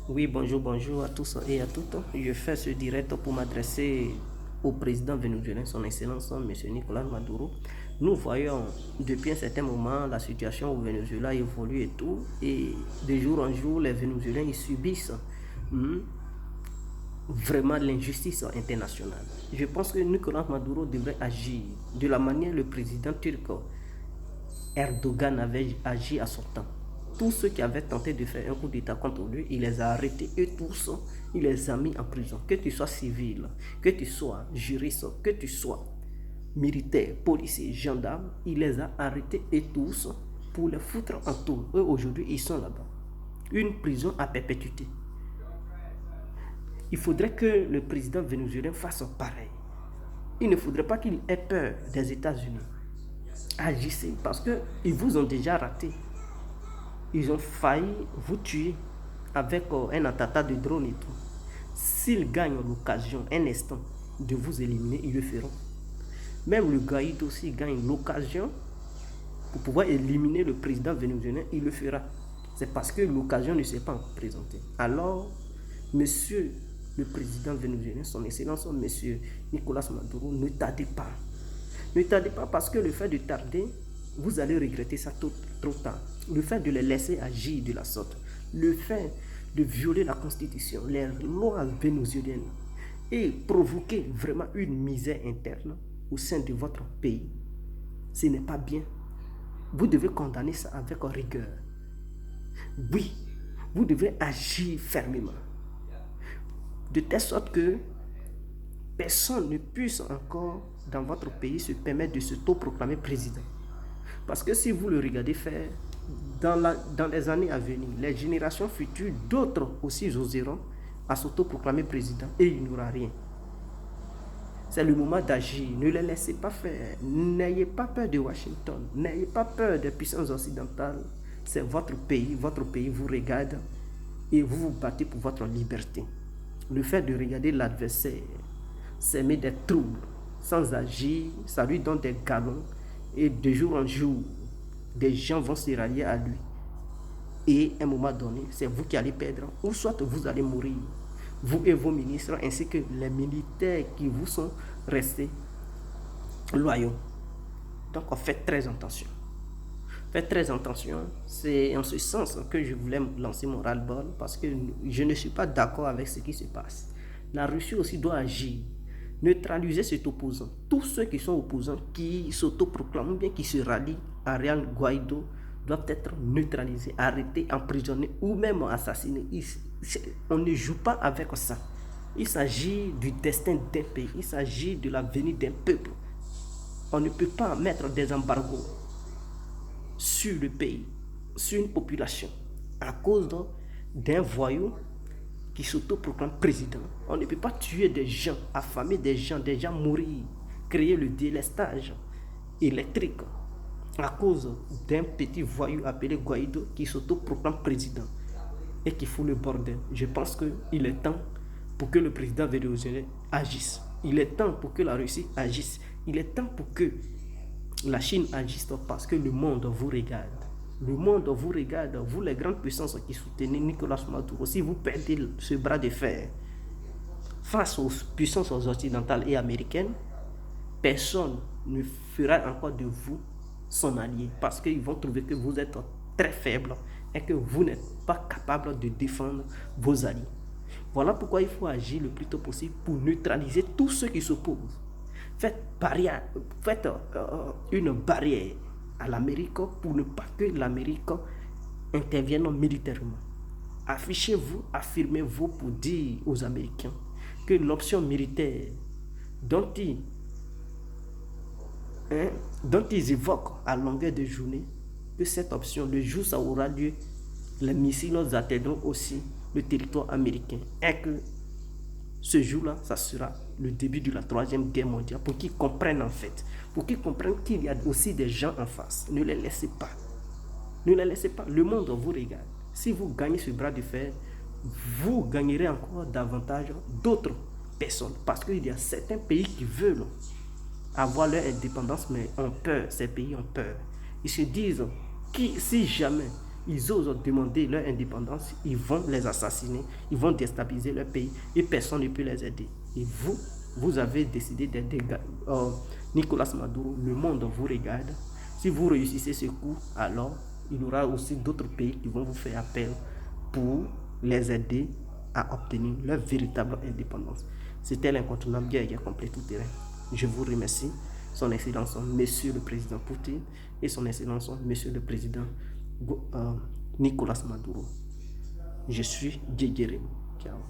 Oui, bonjour à tous et à toutes. Je fais ce direct pour m'adresser au président vénézuélien, son Excellence M. Nicolas Maduro. Nous voyons depuis un certain moment la situation au Venezuela évolue et tout, et de jour en jour, les Vénézuéliens ils subissent hmm, vraiment l'injustice internationale. Je pense que Nicolas Maduro devrait agir de la manière le président turc Erdogan avait agi à son temps. Tous ceux qui avaient tenté de faire un coup d'État contre lui, il les a arrêtés et tous, il les a mis en prison. Que tu sois civil, que tu sois juriste, que tu sois militaire, policier, gendarme, il les a arrêtés et tous pour les foutre en tour. Eux, aujourd'hui, ils sont là-bas. Une prison à perpétuité. Il faudrait que le président vénézuélien fasse pareil. Il ne faudrait pas qu'il ait peur des États-Unis. Agissez parce qu'ils vous ont déjà raté. Ils ont failli vous tuer avec un attentat de drone et tout. S'ils gagnent l'occasion, un instant, de vous éliminer, ils le feront. Même le Gaïd aussi gagne l'occasion pour pouvoir éliminer le président vénézuélien, il le fera. C'est parce que l'occasion ne s'est pas présentée. Alors, monsieur le président vénézuélien, son excellence, monsieur Nicolas Maduro, ne tardez pas. Ne tardez pas parce que le fait de tarder, vous allez regretter ça trop tard. Le fait de les laisser agir de la sorte, le fait de violer la constitution, les lois vénézuéliennes et provoquer vraiment une misère interne au sein de votre pays, ce n'est pas bien. Vous devez condamner ça avec rigueur. Oui, vous devez agir fermement. De telle sorte que personne ne puisse encore dans votre pays se permettre de s'autoproclamer président. Parce que si vous le regardez faire, dans les années à venir, les générations futures, d'autres aussi oseront à s'autoproclamer président et il n'y aura rien. C'est le moment d'agir. Ne les laissez pas faire. N'ayez pas peur de Washington. N'ayez pas peur des puissances occidentales. C'est votre pays vous regarde et vous vous battez pour votre liberté. Le fait de regarder l'adversaire, s'aimer des troubles, sans agir, ça lui donne des galons et de jour en jour, des gens vont se rallier à lui. Et à un moment donné, c'est vous qui allez perdre, ou soit vous allez mourir. Vous et vos ministres, ainsi que les militaires qui vous sont restés loyaux. Donc, faites très attention. Faites très attention. C'est en ce sens que je voulais lancer mon ras-le-bol parce que je ne suis pas d'accord avec ce qui se passe. La Russie aussi doit agir. Neutraliser cet opposant. Tous ceux qui sont opposants, qui s'autoproclament, bien qui se rallient à Ariel Guaido, doivent être neutralisés, arrêtés, emprisonnés ou même assassinés. On ne joue pas avec ça. Il s'agit du destin d'un pays. Il s'agit de l'avenir d'un peuple. On ne peut pas mettre des embargos sur le pays, sur une population, à cause d'un voyou qui s'autoproclame président. On ne peut pas tuer des gens, affamer des gens mourir, créer le délestage électrique à cause d'un petit voyou appelé Guaido qui s'autoproclame président et qui fout le bordel. Je pense qu'il est temps pour que le président vénézuélien agisse. Il est temps pour que la Russie agisse. Il est temps pour que la Chine agisse parce que le monde vous regarde. Le monde vous regarde, vous les grandes puissances qui soutenez Nicolas Maduro. Si vous perdez ce bras de fer face aux puissances occidentales et américaines, personne ne fera encore de vous son allié parce qu'ils vont trouver que vous êtes très faible et que vous n'êtes pas capable de défendre vos alliés. Voilà pourquoi il faut agir le plus tôt possible pour neutraliser tous ceux qui s'opposent. Faites une barrière à l'Amérique pour ne pas que l'Amérique intervienne militairement. Affichez-vous, affirmez-vous pour dire aux Américains que l'option militaire dont ils évoquent à longueur de journée, que cette option, le jour où ça aura lieu, les missiles atteindront aussi le territoire américain et que ce jour-là, ça sera le début de la 3e guerre mondiale pour qu'ils comprennent en fait, pour qu'ils comprennent qu'il y a aussi des gens en face. Ne les laissez pas. Ne les laissez pas. Le monde vous regarde. Si vous gagnez ce bras de fer, vous gagnerez encore davantage d'autres personnes parce qu'il y a certains pays qui veulent avoir leur indépendance mais ont peur. Ces pays ont peur. Ils se disent que si jamais ils osent demander leur indépendance, ils vont les assassiner, ils vont déstabiliser leur pays et personne ne peut les aider. Et vous avez décidé d'aider Nicolas Maduro, le monde vous regarde. Si vous réussissez ce coup, alors il y aura aussi d'autres pays qui vont vous faire appel pour les aider à obtenir leur véritable indépendance. C'était l'incontournable guerre complet tout terrain. Je vous remercie, Son Excellence, Monsieur le Président Poutine et Son Excellence, Monsieur le Président Nicolas Maduro. Je suis Didier Remo. Ciao.